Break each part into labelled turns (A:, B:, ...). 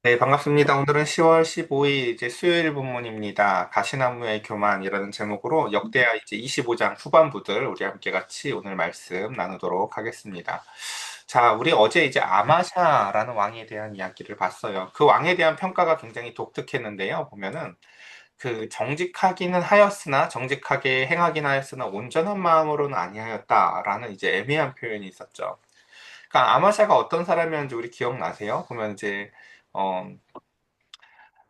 A: 네, 반갑습니다. 오늘은 10월 15일 이제 수요일 본문입니다. 가시나무의 교만이라는 제목으로 역대하 이제 25장 후반부들 우리 함께 같이 오늘 말씀 나누도록 하겠습니다. 자, 우리 어제 이제 아마샤라는 왕에 대한 이야기를 봤어요. 그 왕에 대한 평가가 굉장히 독특했는데요. 보면은 그 정직하기는 하였으나 정직하게 행하긴 하였으나 온전한 마음으로는 아니하였다라는 이제 애매한 표현이 있었죠. 그러니까 아마샤가 어떤 사람이었는지 우리 기억나세요? 보면 이제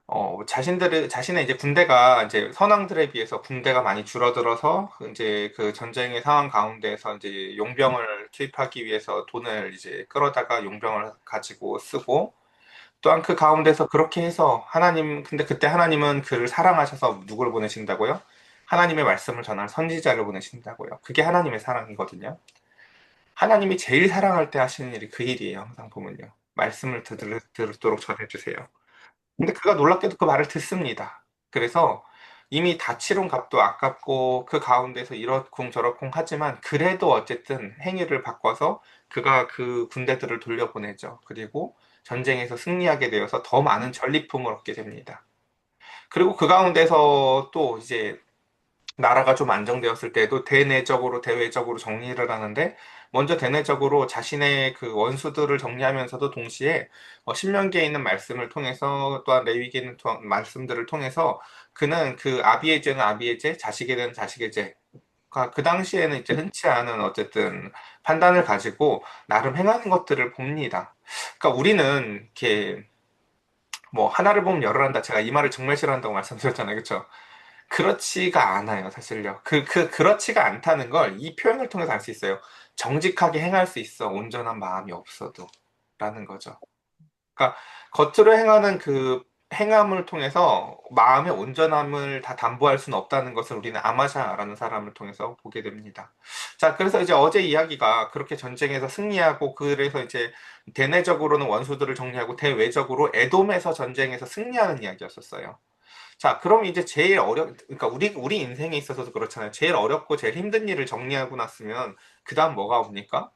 A: 어, 자신의 이제 군대가 이제 선왕들에 비해서 군대가 많이 줄어들어서 이제 그 전쟁의 상황 가운데서 이제 용병을 투입하기 위해서 돈을 이제 끌어다가 용병을 가지고 쓰고 또한 그 가운데서 그렇게 해서 근데 그때 하나님은 그를 사랑하셔서 누구를 보내신다고요? 하나님의 말씀을 전할 선지자를 보내신다고요. 그게 하나님의 사랑이거든요. 하나님이 제일 사랑할 때 하시는 일이 그 일이에요. 항상 보면요. 말씀을 듣도록 전해주세요. 근데 그가 놀랍게도 그 말을 듣습니다. 그래서 이미 다 치른 값도 아깝고 그 가운데서 이러쿵 저러쿵 하지만 그래도 어쨌든 행위를 바꿔서 그가 그 군대들을 돌려보내죠. 그리고 전쟁에서 승리하게 되어서 더 많은 전리품을 얻게 됩니다. 그리고 그 가운데서 또 이제 나라가 좀 안정되었을 때도 대내적으로 대외적으로 정리를 하는데 먼저 대내적으로 자신의 그 원수들을 정리하면서도 동시에 신명기에 있는 말씀을 통해서 또한 레위기에 있는 말씀들을 통해서 그는 그 아비의 죄는 아비의 죄, 자식에 대한 자식의 죄. 그 당시에는 이제 흔치 않은 어쨌든 판단을 가지고 나름 행하는 것들을 봅니다. 그러니까 우리는 이렇게 뭐 하나를 보면 열을 한다. 제가 이 말을 정말 싫어한다고 말씀드렸잖아요. 그렇죠? 그렇지가 않아요, 사실요. 그렇지가 않다는 걸 이 표현을 통해서 알 수 있어요. 정직하게 행할 수 있어, 온전한 마음이 없어도. 라는 거죠. 그러니까, 겉으로 행하는 그 행함을 통해서 마음의 온전함을 다 담보할 수는 없다는 것을 우리는 아마샤라는 사람을 통해서 보게 됩니다. 자, 그래서 이제 어제 이야기가 그렇게 전쟁에서 승리하고, 그래서 이제 대내적으로는 원수들을 정리하고, 대외적으로 에돔에서 전쟁에서 승리하는 이야기였었어요. 자, 그럼 이제 그러니까 우리 인생에 있어서도 그렇잖아요. 제일 어렵고 제일 힘든 일을 정리하고 났으면, 그 다음 뭐가 옵니까?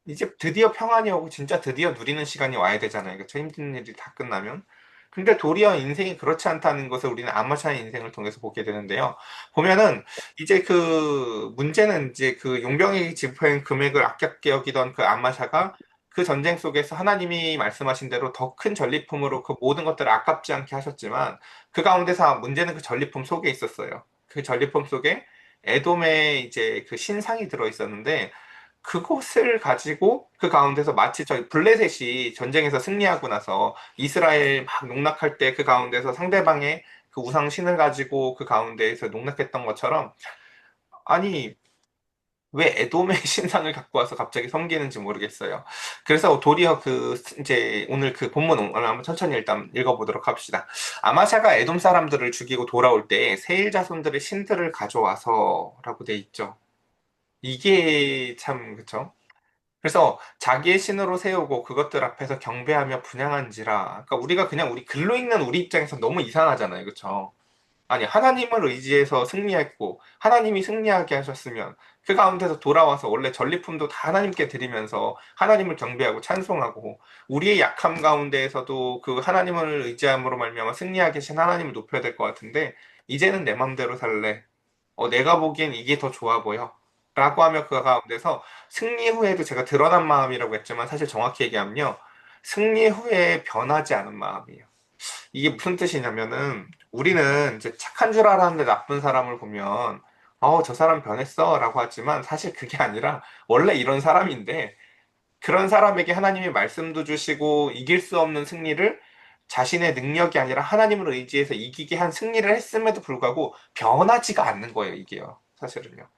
A: 이제 드디어 평안이 오고 진짜 드디어 누리는 시간이 와야 되잖아요. 그쵸? 힘든 일이 다 끝나면. 근데 도리어 인생이 그렇지 않다는 것을 우리는 아마샤의 인생을 통해서 보게 되는데요. 보면은 이제 그 문제는 이제 그 용병이 지불한 금액을 아깝게 여기던 그 아마샤가 그 전쟁 속에서 하나님이 말씀하신 대로 더 큰 전리품으로 그 모든 것들을 아깝지 않게 하셨지만 그 가운데서 문제는 그 전리품 속에 있었어요. 그 전리품 속에 에돔의 이제 그 신상이 들어 있었는데 그것을 가지고 그 가운데서 마치 저희 블레셋이 전쟁에서 승리하고 나서 이스라엘 막 농락할 때 그 가운데서 상대방의 그 우상 신을 가지고 그 가운데에서 농락했던 것처럼 아니 왜 에돔의 신상을 갖고 와서 갑자기 섬기는지 모르겠어요. 그래서 도리어 그 이제 오늘 그 본문 오늘 한번 천천히 일단 읽어보도록 합시다. 아마샤가 에돔 사람들을 죽이고 돌아올 때 세일 자손들의 신들을 가져와서라고 돼 있죠. 이게 참 그쵸? 그래서 자기의 신으로 세우고 그것들 앞에서 경배하며 분향한지라. 그러니까 우리가 그냥 우리 글로 읽는 우리 입장에서 너무 이상하잖아요. 그쵸? 아니, 하나님을 의지해서 승리했고, 하나님이 승리하게 하셨으면, 그 가운데서 돌아와서 원래 전리품도 다 하나님께 드리면서 하나님을 경배하고 찬송하고, 우리의 약함 가운데에서도 그 하나님을 의지함으로 말미암아 승리하게 계신 하나님을 높여야 될 것 같은데, 이제는 내 맘대로 살래. 내가 보기엔 이게 더 좋아 보여. 라고 하며 그 가운데서 승리 후에도 제가 드러난 마음이라고 했지만 사실 정확히 얘기하면요. 승리 후에 변하지 않은 마음이에요. 이게 무슨 뜻이냐면은 우리는 이제 착한 줄 알았는데 나쁜 사람을 보면 저 사람 변했어 라고 하지만 사실 그게 아니라 원래 이런 사람인데 그런 사람에게 하나님이 말씀도 주시고 이길 수 없는 승리를 자신의 능력이 아니라 하나님을 의지해서 이기게 한 승리를 했음에도 불구하고 변하지가 않는 거예요, 이게요. 사실은요.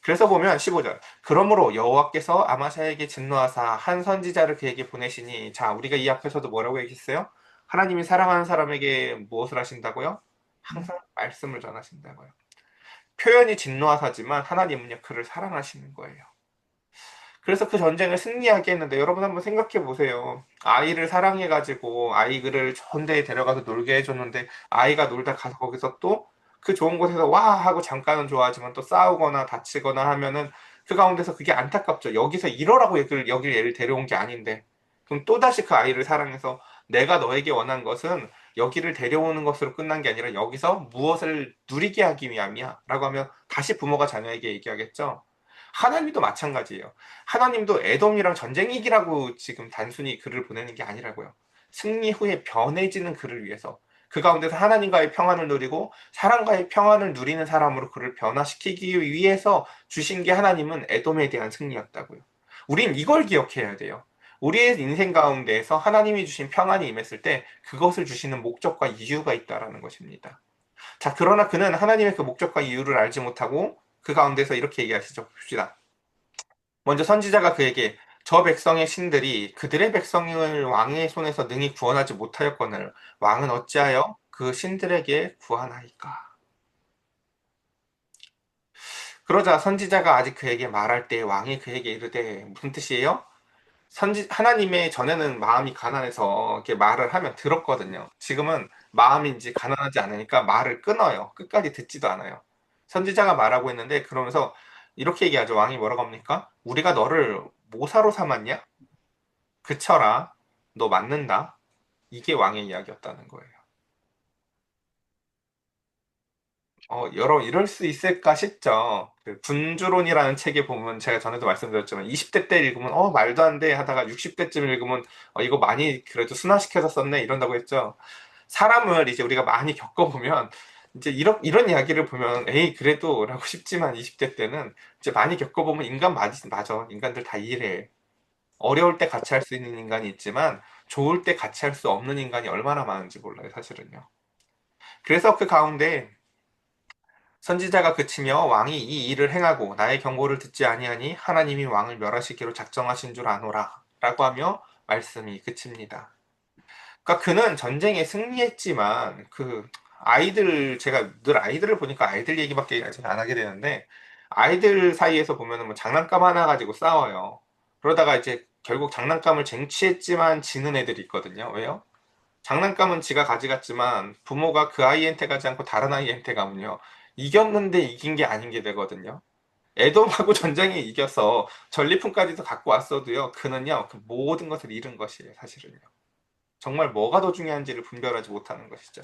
A: 그래서 보면 15절. 그러므로 여호와께서 아마샤에게 진노하사 한 선지자를 그에게 보내시니 자, 우리가 이 앞에서도 뭐라고 얘기했어요? 하나님이 사랑하는 사람에게 무엇을 하신다고요? 항상 말씀을 전하신다고요. 표현이 진노하사지만 하나님은요, 그를 사랑하시는 거예요. 그래서 그 전쟁을 승리하게 했는데 여러분 한번 생각해 보세요. 아이를 사랑해가지고 아이를 좋은 데에 데려가서 놀게 해줬는데 아이가 놀다 가서 거기서 또 그 좋은 곳에서 와 하고 잠깐은 좋아하지만 또 싸우거나 다치거나 하면은 그 가운데서 그게 안타깝죠. 여기서 이러라고 여길 얘를 데려온 게 아닌데 그럼 또다시 그 아이를 사랑해서 내가 너에게 원한 것은 여기를 데려오는 것으로 끝난 게 아니라 여기서 무엇을 누리게 하기 위함이야. 라고 하면 다시 부모가 자녀에게 얘기하겠죠. 하나님도 마찬가지예요. 하나님도 에돔이랑 전쟁이기라고 지금 단순히 글을 보내는 게 아니라고요. 승리 후에 변해지는 그를 위해서 그 가운데서 하나님과의 평안을 누리고 사람과의 평안을 누리는 사람으로 그를 변화시키기 위해서 주신 게 하나님은 에돔에 대한 승리였다고요. 우린 이걸 기억해야 돼요. 우리의 인생 가운데에서 하나님이 주신 평안이 임했을 때 그것을 주시는 목적과 이유가 있다라는 것입니다. 자, 그러나 그는 하나님의 그 목적과 이유를 알지 못하고 그 가운데서 이렇게 얘기하시죠. 봅시다. 먼저 선지자가 그에게 저 백성의 신들이 그들의 백성을 왕의 손에서 능히 구원하지 못하였거늘 왕은 어찌하여 그 신들에게 구하나이까. 그러자 선지자가 아직 그에게 말할 때 왕이 그에게 이르되 무슨 뜻이에요? 하나님의 전에는 마음이 가난해서 이렇게 말을 하면 들었거든요. 지금은 마음이 이제 가난하지 않으니까 말을 끊어요. 끝까지 듣지도 않아요. 선지자가 말하고 있는데 그러면서 이렇게 얘기하죠. 왕이 뭐라고 합니까? 우리가 너를 모사로 삼았냐? 그쳐라. 너 맞는다. 이게 왕의 이야기였다는 거예요. 여러분, 이럴 수 있을까 싶죠. 그 군주론이라는 책에 보면 제가 전에도 말씀드렸지만 20대 때 읽으면 말도 안 돼 하다가 60대쯤 읽으면 이거 많이 그래도 순화시켜서 썼네 이런다고 했죠. 사람을 이제 우리가 많이 겪어보면 이제 이런 이야기를 보면 에이 그래도 라고 싶지만 20대 때는 이제 많이 겪어보면 인간 맞아. 인간들 다 이래. 어려울 때 같이 할 수 있는 인간이 있지만 좋을 때 같이 할 수 없는 인간이 얼마나 많은지 몰라요, 사실은요. 그래서 그 가운데 선지자가 그치며 왕이 이 일을 행하고 나의 경고를 듣지 아니하니 하나님이 왕을 멸하시기로 작정하신 줄 아노라 라고 하며 말씀이 그칩니다. 그러니까 그는 전쟁에 승리했지만 그 아이들 제가 늘 아이들을 보니까 아이들 얘기밖에 아직 안 하게 되는데 아이들 사이에서 보면은 뭐 장난감 하나 가지고 싸워요. 그러다가 이제 결국 장난감을 쟁취했지만 지는 애들이 있거든요. 왜요? 장난감은 지가 가져갔지만 부모가 그 아이한테 가지 않고 다른 아이한테 가면요. 이겼는데 이긴 게 아닌 게 되거든요. 에돔하고 전쟁에 이겨서 전리품까지도 갖고 왔어도요. 그는요. 그 모든 것을 잃은 것이에요. 사실은요. 정말 뭐가 더 중요한지를 분별하지 못하는 것이죠.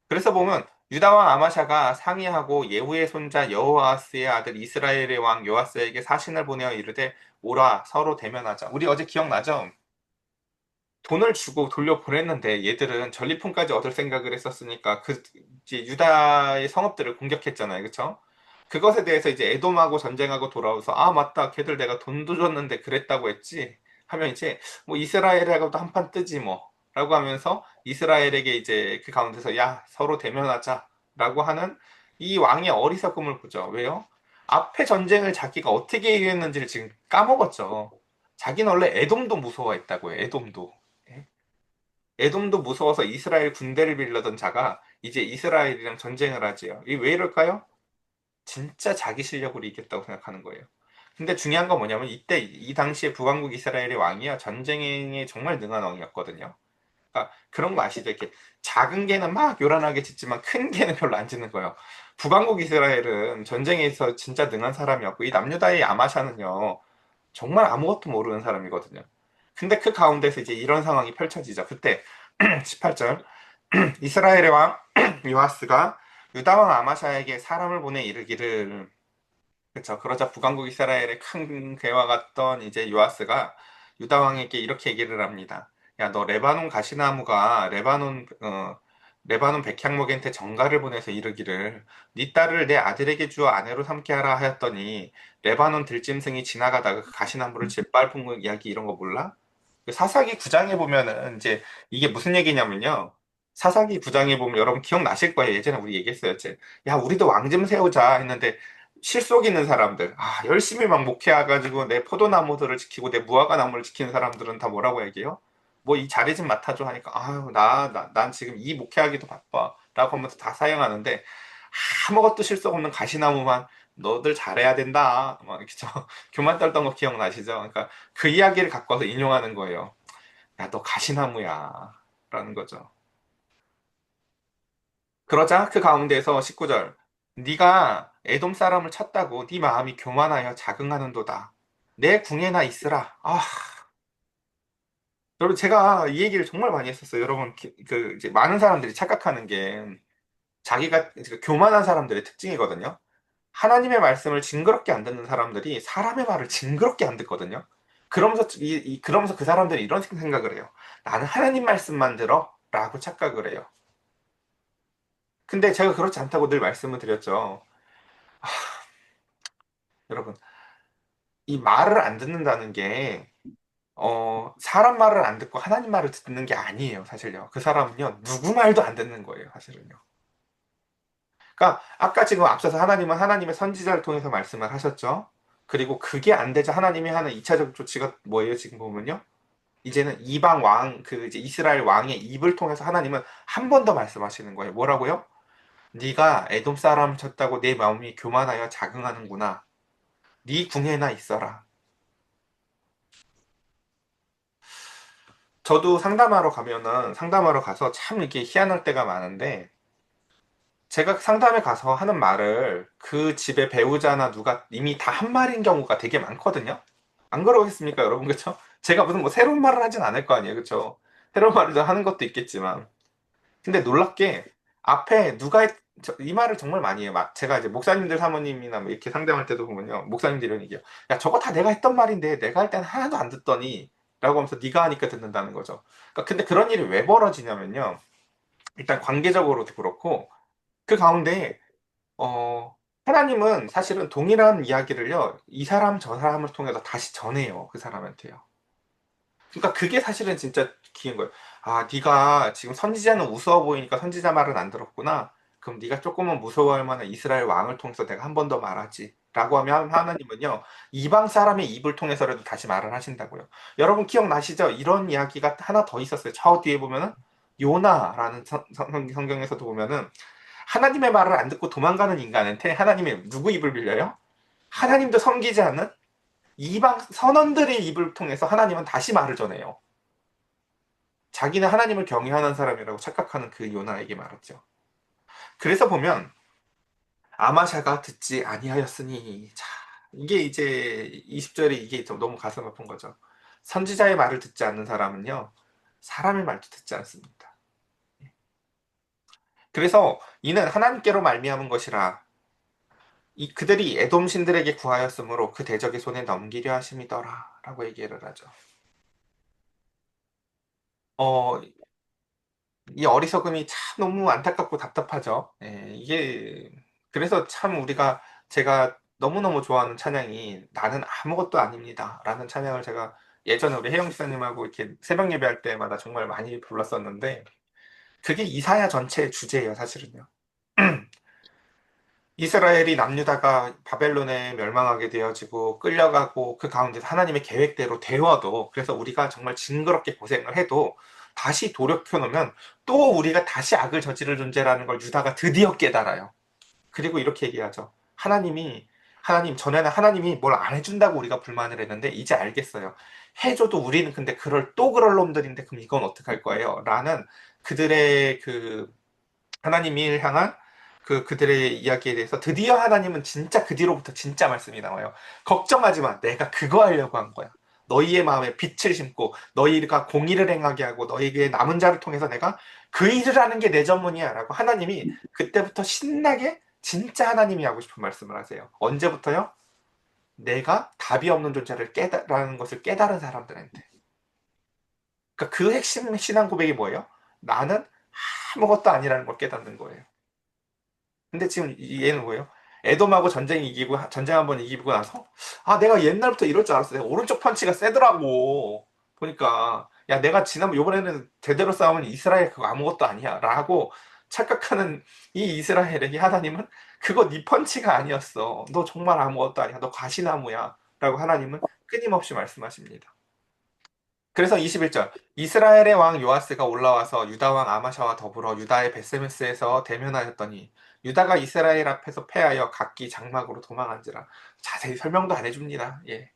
A: 그래서 보면 유다 왕 아마샤가 상의하고 예후의 손자 여호아스의 아들 이스라엘의 왕 요아스에게 사신을 보내어 이르되 오라 서로 대면하자. 우리 어제 기억나죠? 돈을 주고 돌려보냈는데 얘들은 전리품까지 얻을 생각을 했었으니까 그 이제 유다의 성읍들을 공격했잖아요. 그쵸? 그것에 대해서 이제 에돔하고 전쟁하고 돌아와서 아 맞다 걔들 내가 돈도 줬는데 그랬다고 했지 하면 이제 뭐 이스라엘하고도 한판 뜨지 뭐 라고 하면서 이스라엘에게 이제 그 가운데서 야 서로 대면하자 라고 하는 이 왕의 어리석음을 보죠. 왜요? 앞에 전쟁을 자기가 어떻게 이겼는지를 지금 까먹었죠. 자기는 원래 에돔도 무서워했다고요. 에돔도. 예? 에돔도 무서워서 이스라엘 군대를 빌려던 자가 이제 이스라엘이랑 전쟁을 하지요. 이 왜 이럴까요? 진짜 자기 실력으로 이겼다고 생각하는 거예요. 근데 중요한 건 뭐냐면 이때 이 당시에 북왕국 이스라엘의 왕이요 전쟁에 정말 능한 왕이었거든요. 그러니까 그런 거 아시죠? 이렇게 작은 개는 막 요란하게 짖지만 큰 개는 별로 안 짖는 거예요. 북왕국 이스라엘은 전쟁에서 진짜 능한 사람이었고 이 남유다의 아마샤는요 정말 아무것도 모르는 사람이거든요. 근데 그 가운데서 이제 이런 상황이 펼쳐지죠. 그때 18절 이스라엘의 왕 요아스가 유다 왕 아마샤에게 사람을 보내 이르기를 그쵸. 그러자 북왕국 이스라엘의 큰 괴와 같던 이제 요아스가 유다 왕에게 이렇게 얘기를 합니다. 야, 너 레바논 가시나무가 레바논 백향목한테 전가를 보내서 이르기를 네 딸을 내 아들에게 주어 아내로 삼게 하라 하였더니 레바논 들짐승이 지나가다가 그 가시나무를 짓밟은 거 이야기 이런 거 몰라? 그 사사기 9장에 보면은 이제 이게 무슨 얘기냐면요. 사사기 9장에 보면 여러분 기억나실 거예요. 예전에 우리 얘기했어요. 이제. 야, 우리도 왕 좀 세우자 했는데 실속 있는 사람들, 열심히 막 목회해가지고 내 포도나무들을 지키고 내 무화과 나무를 지키는 사람들은 다 뭐라고 얘기해요? 뭐 이 자리 좀 맡아줘 하니까, 아유, 난 지금 이 목회하기도 바빠. 라고 하면서 다 사용하는데, 아무것도 실속 없는 가시나무만 너들 잘해야 된다. 막 이렇게 교만 떨던 거 기억나시죠? 그러니까 그 이야기를 갖고 와서 인용하는 거예요. 야, 너 가시나무야. 라는 거죠. 그러자 그 가운데에서 19절 네가 에돔 사람을 쳤다고 네 마음이 교만하여 자긍하는도다. 내 궁에나 있으라. 여러분, 제가 이 얘기를 정말 많이 했었어요. 여러분, 그 이제 많은 사람들이 착각하는 게 자기가 이제 교만한 사람들의 특징이거든요. 하나님의 말씀을 징그럽게 안 듣는 사람들이 사람의 말을 징그럽게 안 듣거든요. 그러면서 그러면서 그 사람들이 이런 생각을 해요. 나는 하나님 말씀만 들어라고 착각을 해요. 근데 제가 그렇지 않다고 늘 말씀을 드렸죠. 여러분, 이 말을 안 듣는다는 게 사람 말을 안 듣고 하나님 말을 듣는 게 아니에요, 사실요. 그 사람은요, 누구 말도 안 듣는 거예요, 사실은요. 그러니까 아까 지금 앞서서 하나님은 하나님의 선지자를 통해서 말씀을 하셨죠. 그리고 그게 안 되자 하나님이 하는 2차적 조치가 뭐예요? 지금 보면요. 이제는 이방 왕, 그 이제 이스라엘 왕의 입을 통해서 하나님은 한 번 더 말씀하시는 거예요. 뭐라고요? 네가 에돔 사람을 쳤다고 내 마음이 교만하여 자긍하는구나. 네 궁에나 있어라. 저도 상담하러 가서 참 이렇게 희한할 때가 많은데 제가 상담에 가서 하는 말을 그 집의 배우자나 누가 이미 다 한 말인 경우가 되게 많거든요. 안 그러겠습니까, 여러분? 그쵸? 제가 무슨 뭐 새로운 말을 하진 않을 거 아니에요. 그쵸? 새로운 말을 하는 것도 있겠지만. 근데 놀랍게 앞에 이 말을 정말 많이 해요. 제가 이제 목사님들 사모님이나 뭐 이렇게 상담할 때도 보면요. 목사님들이 이런 얘기해요. 야, 저거 다 내가 했던 말인데 내가 할 때는 하나도 안 듣더니 라고 하면서 네가 하니까 듣는다는 거죠. 그러니까 근데 그런 일이 왜 벌어지냐면요. 일단 관계적으로도 그렇고 그 가운데 하나님은 사실은 동일한 이야기를요, 이 사람 저 사람을 통해서 다시 전해요. 그 사람한테요. 그러니까 그게 사실은 진짜 기인 거예요. 아, 네가 지금 선지자는 우스워 보이니까 선지자 말은 안 들었구나. 그럼 네가 조금은 무서워할 만한 이스라엘 왕을 통해서 내가 한 번 더 말하지. 라고 하면 하나님은요, 이방 사람의 입을 통해서라도 다시 말을 하신다고요. 여러분 기억나시죠? 이런 이야기가 하나 더 있었어요. 저 뒤에 보면은 요나라는 성경에서도 보면은 하나님의 말을 안 듣고 도망가는 인간한테 하나님의 누구 입을 빌려요? 하나님도 섬기지 않는 이방 선원들의 입을 통해서 하나님은 다시 말을 전해요. 자기는 하나님을 경외하는 사람이라고 착각하는 그 요나에게 말했죠. 그래서 보면 아마샤가 듣지 아니하였으니 자, 이게 이제 20절에 이게 좀 너무 가슴 아픈 거죠. 선지자의 말을 듣지 않는 사람은요. 사람의 말도 듣지 않습니다. 그래서 이는 하나님께로 말미암은 것이라 그들이 에돔 신들에게 구하였으므로 그 대적의 손에 넘기려 하심이더라 라고 얘기를 하죠. 어, 이 어리석음이 참 너무 안타깝고 답답하죠. 예, 이게 그래서 참 제가 너무너무 좋아하는 찬양이 나는 아무것도 아닙니다 라는 찬양을 제가 예전에 우리 혜영 집사님하고 이렇게 새벽 예배할 때마다 정말 많이 불렀었는데 그게 이사야 전체의 주제예요, 사실은요. 이스라엘이 남유다가 바벨론에 멸망하게 되어지고 끌려가고 그 가운데서 하나님의 계획대로 되어도 그래서 우리가 정말 징그럽게 고생을 해도 다시 돌이켜 놓으면 또 우리가 다시 악을 저지를 존재라는 걸 유다가 드디어 깨달아요. 그리고 이렇게 얘기하죠. 하나님 전에는 하나님이 뭘 안 해준다고 우리가 불만을 했는데 이제 알겠어요. 해줘도 우리는 근데 그럴 놈들인데 그럼 이건 어떡할 거예요? 라는 그들의 그 하나님을 향한 그들의 이야기에 대해서 드디어 하나님은 진짜 그 뒤로부터 진짜 말씀이 나와요. 걱정하지 마. 내가 그거 하려고 한 거야. 너희의 마음에 빛을 심고 너희가 공의를 행하게 하고 너희에게 남은 자를 통해서 내가 그 일을 하는 게 내 전문이야 라고 하나님이 그때부터 신나게 진짜 하나님이 하고 싶은 말씀을 하세요. 언제부터요? 내가 답이 없는 존재를 깨달라는 것을 깨달은 사람들한테. 그러니까 그 핵심 신앙 고백이 뭐예요? 나는 아무것도 아니라는 걸 깨닫는 거예요. 근데 지금 얘는 뭐예요? 에돔하고 전쟁 한번 이기고 나서 아 내가 옛날부터 이럴 줄 알았어. 내가 오른쪽 펀치가 세더라고. 보니까 야 내가 지난번 요번에는 제대로 싸우면 이스라엘 그거 아무것도 아니야라고 착각하는 이 이스라엘에게 하나님은 그거 네 펀치가 아니었어. 너 정말 아무것도 아니야. 너 가시나무야라고 하나님은 끊임없이 말씀하십니다. 그래서 21절 이스라엘의 왕 요아스가 올라와서 유다 왕 아마샤와 더불어 유다의 베세메스에서 대면하였더니 유다가 이스라엘 앞에서 패하여 각기 장막으로 도망한지라. 자세히 설명도 안 해줍니다. 예,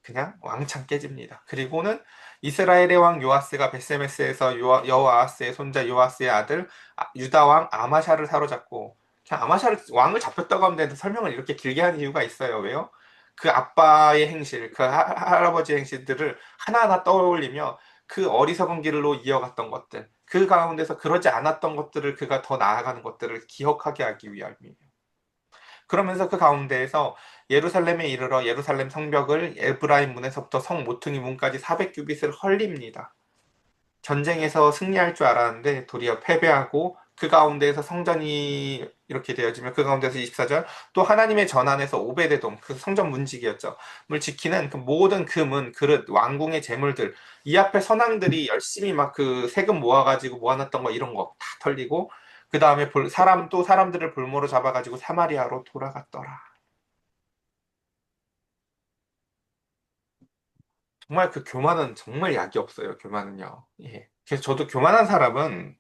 A: 그냥 왕창 깨집니다. 그리고는 이스라엘의 왕 요아스가 베세메스에서 여호아스의 손자 요아스의 아들 유다 왕 아마샤를 사로잡고 그냥 아마샤를 왕을 잡혔다고 하면 되는데 설명을 이렇게 길게 하는 이유가 있어요. 왜요? 그 아빠의 행실, 그 할아버지의 행실들을 하나하나 떠올리며 그 어리석은 길로 이어갔던 것들, 그 가운데서 그러지 않았던 것들을 그가 더 나아가는 것들을 기억하게 하기 위함이에요. 그러면서 그 가운데에서 예루살렘에 이르러 예루살렘 성벽을 에브라임 문에서부터 성 모퉁이 문까지 400규빗을 헐립니다. 전쟁에서 승리할 줄 알았는데 도리어 패배하고 그 가운데에서 성전이 이렇게 되어지면 그 가운데서 24절 또 하나님의 전안에서 오베데돔 그 성전 문지기였죠. 을 지키는 그 모든 금은 그릇 왕궁의 재물들 이 앞에 선왕들이 열심히 막 그 세금 모아가지고 모아놨던 거 이런 거 다 털리고 그 다음에 사람 또 사람들을 볼모로 잡아가지고 사마리아로 돌아갔더라. 정말 그 교만은 정말 약이 없어요. 교만은요. 예. 그래서 저도 교만한 사람은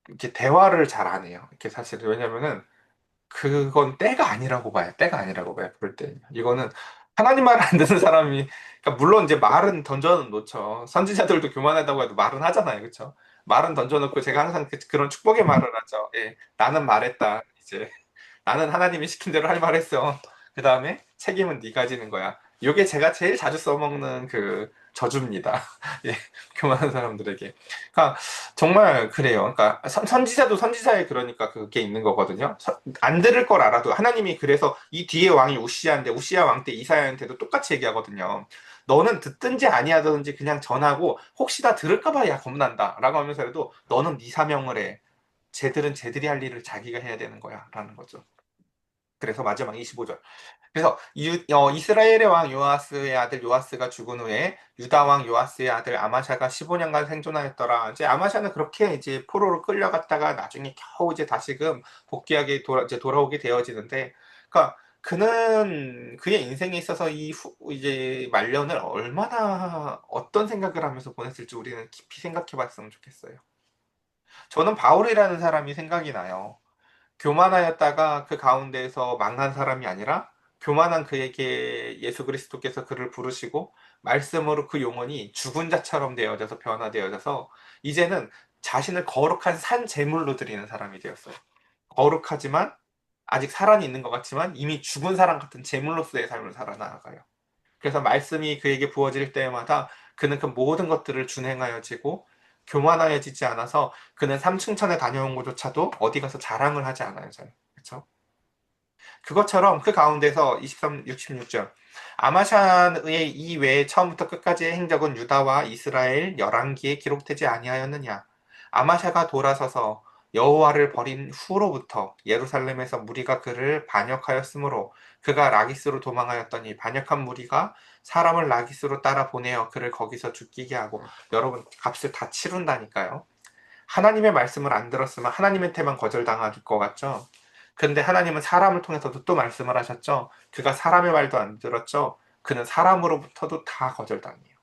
A: 이렇게 대화를 잘 안 해요. 이렇게 사실 왜냐면은 그건 때가 아니라고 봐요. 때가 아니라고 봐요. 그럴 때 이거는 하나님 말 안 듣는 사람이 그러니까 물론 이제 말은 던져 놓죠. 선지자들도 교만하다고 해도 말은 하잖아요. 그렇죠? 말은 던져놓고 제가 항상 그런 축복의 말을 하죠. 예, 나는 말했다. 이제 나는 하나님이 시킨 대로 할 말했어. 그 다음에 책임은 네가 지는 거야. 이게 제가 제일 자주 써먹는 그 저주입니다. 예, 교만한 사람들에게. 그러니까 정말 그래요. 그러니까 선지자도 선지자에 그러니까 그게 있는 거거든요. 안 들을 걸 알아도 하나님이 그래서 이 뒤에 왕이 우시야인데 우시야 왕 때 이사야한테도 똑같이 얘기하거든요. 너는 듣든지 아니하든지 그냥 전하고 혹시 다 들을까 봐 야 겁난다라고 하면서도 너는 네 사명을 해. 쟤들은 쟤들이 할 일을 자기가 해야 되는 거야 라는 거죠. 그래서 마지막 25절. 그래서 이스라엘의 왕 요아스의 아들 요아스가 죽은 후에 유다 왕 요아스의 아들 아마샤가 15년간 생존하였더라. 이제 아마샤는 그렇게 이제 포로로 끌려갔다가 나중에 겨우 이제 다시금 복귀하게 이제 돌아오게 되어지는데, 그러니까 그는 그의 인생에 있어서 이제 말년을 얼마나 어떤 생각을 하면서 보냈을지 우리는 깊이 생각해봤으면 좋겠어요. 저는 바울이라는 사람이 생각이 나요. 교만하였다가 그 가운데에서 망한 사람이 아니라 교만한 그에게 예수 그리스도께서 그를 부르시고 말씀으로 그 영혼이 죽은 자처럼 되어져서 변화되어져서 이제는 자신을 거룩한 산 제물로 드리는 사람이 되었어요. 거룩하지만 아직 살아는 있는 것 같지만 이미 죽은 사람 같은 제물로서의 삶을 살아나가요. 그래서 말씀이 그에게 부어질 때마다 그는 그 모든 것들을 준행하여지고 교만하여지지 않아서 그는 삼층천에 다녀온 것조차도 어디 가서 자랑을 하지 않아요. 그렇죠? 그것처럼 그 가운데서 23, 66절 아마샤의 이 외에 처음부터 끝까지의 행적은 유다와 이스라엘 열왕기에 기록되지 아니하였느냐. 아마샤가 돌아서서 여호와를 버린 후로부터 예루살렘에서 무리가 그를 반역하였으므로 그가 라기스로 도망하였더니 반역한 무리가 사람을 라기스로 따라 보내어 그를 거기서 죽이게 하고 여러분 값을 다 치른다니까요. 하나님의 말씀을 안 들었으면 하나님한테만 거절당할 것 같죠. 근데 하나님은 사람을 통해서도 또 말씀을 하셨죠. 그가 사람의 말도 안 들었죠. 그는 사람으로부터도 다 거절당해요.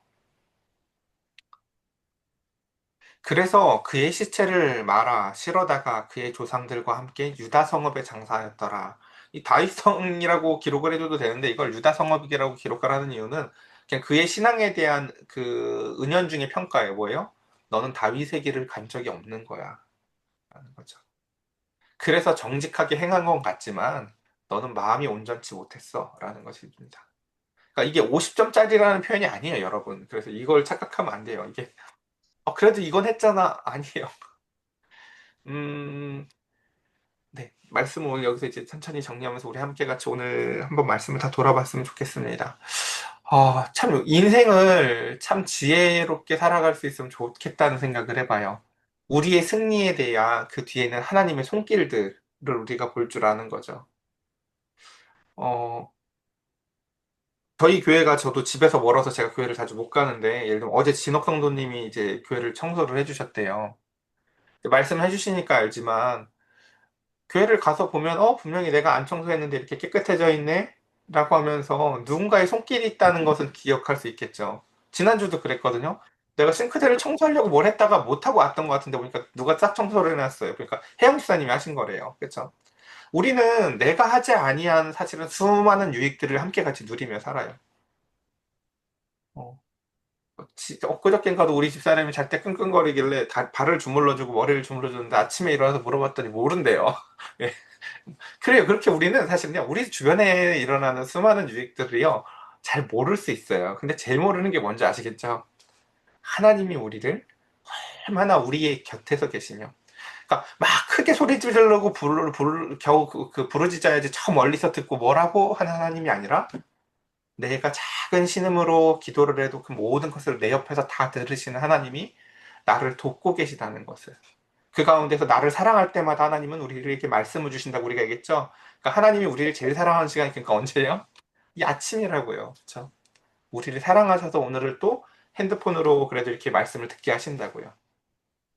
A: 그래서 그의 시체를 말아 실어다가 그의 조상들과 함께 유다 성읍에 장사하였더라. 이 다윗성이라고 기록을 해줘도 되는데 이걸 유다 성읍이라고 기록을 하는 이유는 그냥 그의 신앙에 대한 그 은연중의 평가예요. 뭐예요? 너는 다윗의 길을 간 적이 없는 거야. 라는 거죠. 그래서 정직하게 행한 건 같지만 너는 마음이 온전치 못했어. 라는 것입니다. 그러니까 이게 50점짜리라는 표현이 아니에요, 여러분. 그래서 이걸 착각하면 안 돼요. 이게 그래도 이건 했잖아. 아니에요. 음, 네. 말씀을 오늘 여기서 이제 천천히 정리하면서 우리 함께 같이 오늘 한번 말씀을 다 돌아봤으면 좋겠습니다. 참 인생을 참 지혜롭게 살아갈 수 있으면 좋겠다는 생각을 해봐요. 우리의 승리에 대한 그 뒤에는 하나님의 손길들을 우리가 볼 줄 아는 거죠. 어, 저희 교회가 저도 집에서 멀어서 제가 교회를 자주 못 가는데, 예를 들면 어제 진옥 성도님이 이제 교회를 청소를 해주셨대요. 말씀해 주시니까 알지만, 교회를 가서 보면, 분명히 내가 안 청소했는데 이렇게 깨끗해져 있네? 라고 하면서 누군가의 손길이 있다는 것은 기억할 수 있겠죠. 지난주도 그랬거든요. 내가 싱크대를 청소하려고 뭘 했다가 못하고 왔던 것 같은데 보니까 누가 싹 청소를 해놨어요. 그러니까 혜영 집사님이 하신 거래요. 그렇죠? 우리는 내가 하지 아니한 사실은 수많은 유익들을 함께 같이 누리며 살아요. 어. 엊그저께인가도 우리 집사람이 잘 때 끙끙거리길래 발을 주물러주고 머리를 주물러주는데 아침에 일어나서 물어봤더니 모른대요. 예. 그래요. 그렇게 우리는 사실은요, 우리 주변에 일어나는 수많은 유익들을요, 잘 모를 수 있어요. 근데 제일 모르는 게 뭔지 아시겠죠? 하나님이 우리를 얼마나 우리의 곁에서 계시며, 그러니까 막 크게 소리 지르려고 겨우 그 부르짖어야지 저 멀리서 듣고 뭐라고 하는 하나님이 아니라, 내가 작은 신음으로 기도를 해도 그 모든 것을 내 옆에서 다 들으시는 하나님이 나를 돕고 계시다는 것을, 그 가운데서 나를 사랑할 때마다 하나님은 우리에게 말씀을 주신다고 우리가 얘기했죠. 그러니까 하나님이 우리를 제일 사랑하는 시간이 그러니까 언제예요? 이 아침이라고요. 그렇죠? 우리를 사랑하셔서 오늘을 또 핸드폰으로 그래도 이렇게 말씀을 듣게 하신다고요.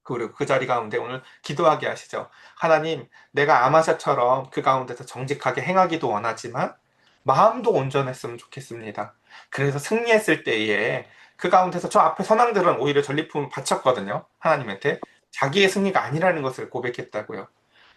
A: 그리고 그 자리 가운데 오늘 기도하게 하시죠. 하나님, 내가 아마샤처럼 그 가운데서 정직하게 행하기도 원하지만 마음도 온전했으면 좋겠습니다. 그래서 승리했을 때에 그 가운데서 저 앞에 선왕들은 오히려 전리품을 바쳤거든요. 하나님한테. 자기의 승리가 아니라는 것을 고백했다고요.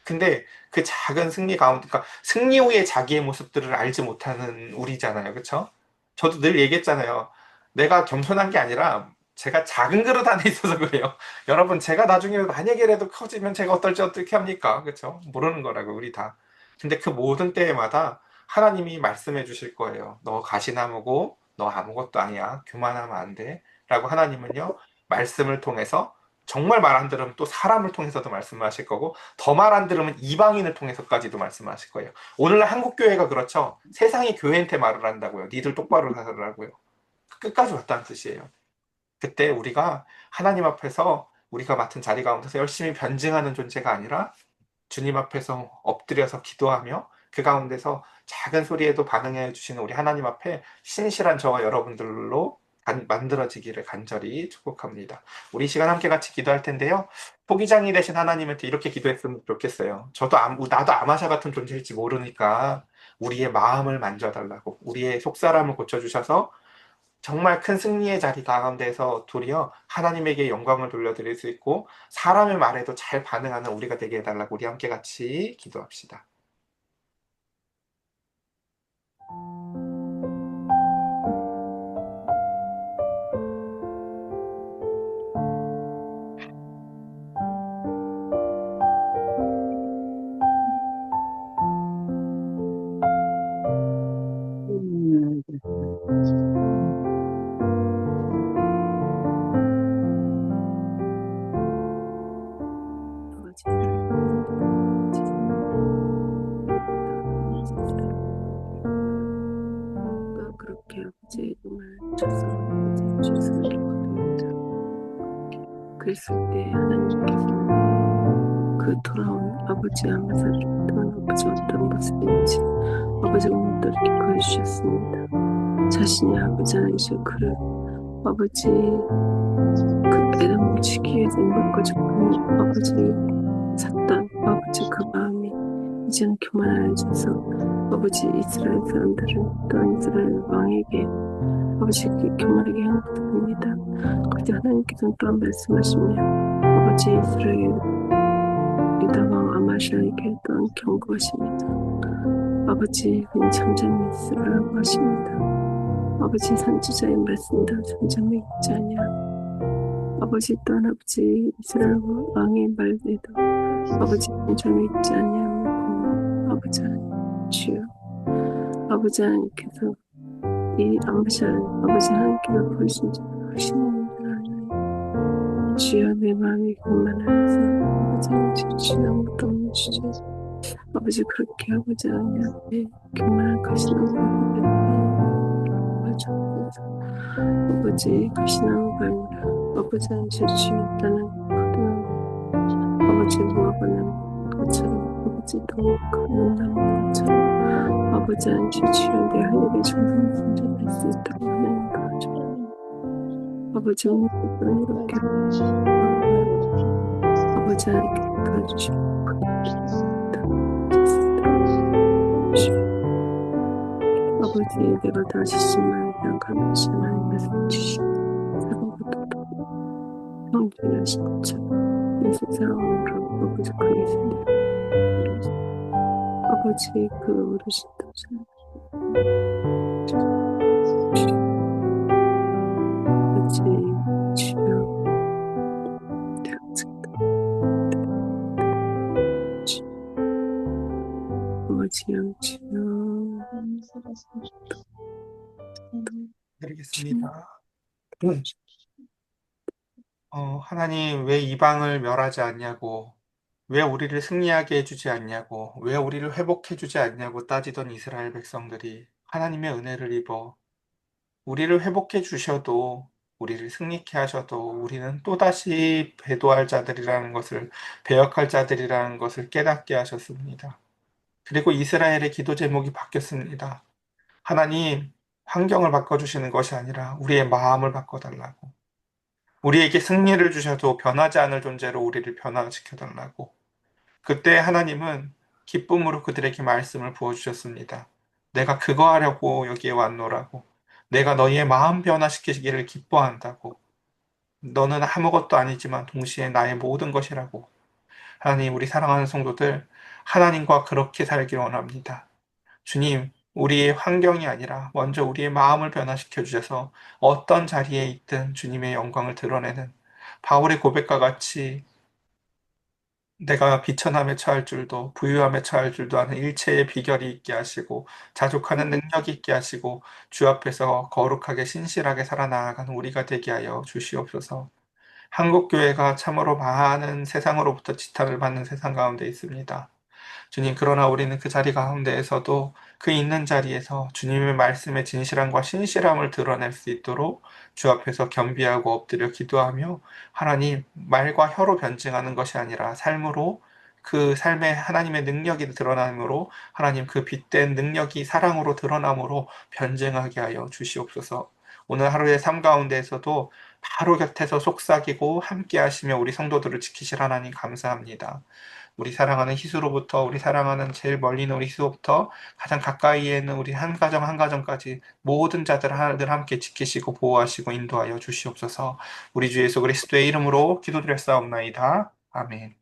A: 근데 그 작은 승리 가운데, 그러니까 승리 후에 자기의 모습들을 알지 못하는 우리잖아요. 그쵸? 저도 늘 얘기했잖아요. 내가 겸손한 게 아니라 제가 작은 그릇 안에 있어서 그래요. 여러분, 제가 나중에 만약에라도 커지면 제가 어떨지 어떻게 합니까? 그쵸? 모르는 거라고, 우리 다. 근데 그 모든 때마다 하나님이 말씀해 주실 거예요. 너 가시나무고, 너 아무것도 아니야. 교만하면 안 돼. 라고 하나님은요, 말씀을 통해서 정말 말 안 들으면 또 사람을 통해서도 말씀을 하실 거고, 더 말 안 들으면 이방인을 통해서까지도 말씀하실 거예요. 오늘날 한국 교회가 그렇죠. 세상이 교회한테 말을 한다고요. 니들 똑바로 하라고요. 끝까지 왔다는 뜻이에요. 그때 우리가 하나님 앞에서 우리가 맡은 자리 가운데서 열심히 변증하는 존재가 아니라 주님 앞에서 엎드려서 기도하며 그 가운데서 작은 소리에도 반응해 주시는 우리 하나님 앞에 신실한 저와 여러분들로 만들어지기를 간절히 축복합니다. 우리 이 시간 함께 같이 기도할 텐데요. 포기장이 되신 하나님한테 이렇게 기도했으면 좋겠어요. 나도 아마샤 같은 존재일지 모르니까 우리의 마음을 만져달라고, 우리의 속사람을 고쳐주셔서 정말 큰 승리의 자리 가운데서 도리어 하나님에게 영광을 돌려드릴 수 있고 사람의 말에도 잘 반응하는 우리가 되게 해달라고 우리 함께 같이 기도합시다.
B: 그렇게 아버지 정말 죄송합니다. 죄송을 기뻐합니다. 그랬을 때 하나님께서는 그 돌아온 아버지 아마사를 또한 아버지 어떤 모습인지 아버지 오늘도 이렇게 보여주셨습니다. 자신이 아버지 안에서 그를 아버지 그 애덤을 치기 위해서 인물까지 아버지 샀던 아버지 그 마음이 이제는 교만해져서 아버지 이스라엘 사람들을 또한 이스라엘 왕에게 아버지 교만하게 하는 것입니다. 그때 하나님께서는 또한 말씀하시며 아버지 이스라엘 유다 왕 아마샤에게 또한 경고하십니다. 아버지 그는 잠잠히 있으라고 하십니다. 아버지 선지자의 말씀대로 잠잠히 있지 아니하 아버지 또한 아버지 이스라엘 왕의 말에도 아버지 잠잠히 있지 아니하며 아버지 하나님 주여 아버지 하나님께서 이 아마샤 아버지 하나님께서 보이신 줄 아시는 줄 아나니 주여 내 마음이 교만하여서 아버지 하나님 주여 아무것도 없는 주제 아버지 그렇게 아버지 하나님 교만한 가시나무가 맞아서 아버지 가시나무가 아니라 아버지 하나님 주였다는 거듭나고 아버지 무화과나무 것처럼 아버지 동나무 것처럼 아버지 하나님 주여 내 하늘의 정성순전할 수 있도록 하나님 도와주옵소서. 아버지 오늘도 이렇게 아버지 하나님께 도와주시고 아버지 내가 다시 신만에 대한 감사시 하나님 말씀 주시고 사랑과 형제를 신고쳐 예수 사랑으로 아버지 크게 생겨 아버지 그 어르신도 잘 아버지 주여 대학생도 아버지 영주여
A: 드리겠습니다. 하나님 왜 이방을 멸하지 않냐고, 왜 우리를 승리하게 해주지 않냐고, 왜 우리를 회복해주지 않냐고 따지던 이스라엘 백성들이 하나님의 은혜를 입어 우리를 회복해 주셔도, 우리를 승리케 하셔도 우리는 또다시 배도할 자들이라는 것을, 배역할 자들이라는 것을 깨닫게 하셨습니다. 그리고 이스라엘의 기도 제목이 바뀌었습니다. 하나님, 환경을 바꿔주시는 것이 아니라 우리의 마음을 바꿔달라고. 우리에게 승리를 주셔도 변하지 않을 존재로 우리를 변화시켜달라고. 그때 하나님은 기쁨으로 그들에게 말씀을 부어주셨습니다. 내가 그거 하려고 여기에 왔노라고. 내가 너희의 마음 변화시키기를 기뻐한다고. 너는 아무것도 아니지만 동시에 나의 모든 것이라고. 하나님, 우리 사랑하는 성도들, 하나님과 그렇게 살길 원합니다. 주님, 우리의 환경이 아니라 먼저 우리의 마음을 변화시켜 주셔서 어떤 자리에 있든 주님의 영광을 드러내는 바울의 고백과 같이 내가 비천함에 처할 줄도 부유함에 처할 줄도 아는 일체의 비결이 있게 하시고 자족하는 능력이 있게 하시고 주 앞에서 거룩하게 신실하게 살아나가는 우리가 되게 하여 주시옵소서. 한국교회가 참으로 많은 세상으로부터 지탄을 받는 세상 가운데 있습니다. 주님, 그러나 우리는 그 자리 가운데에서도 그 있는 자리에서 주님의 말씀의 진실함과 신실함을 드러낼 수 있도록 주 앞에서 겸비하고 엎드려 기도하며 하나님, 말과 혀로 변증하는 것이 아니라 삶으로 그 삶에 하나님의 능력이 드러남으로 하나님 그 빛된 능력이 사랑으로 드러남으로 변증하게 하여 주시옵소서. 오늘 하루의 삶 가운데에서도 바로 곁에서 속삭이고 함께 하시며 우리 성도들을 지키실 하나님 감사합니다. 우리 사랑하는 희수로부터 우리 사랑하는 제일 멀리 있는 우리 희수로부터 가장 가까이에 있는 우리 한 가정 한 가정까지 모든 자들 함께 지키시고 보호하시고 인도하여 주시옵소서. 우리 주 예수 그리스도의 이름으로 기도드렸사옵나이다. 아멘.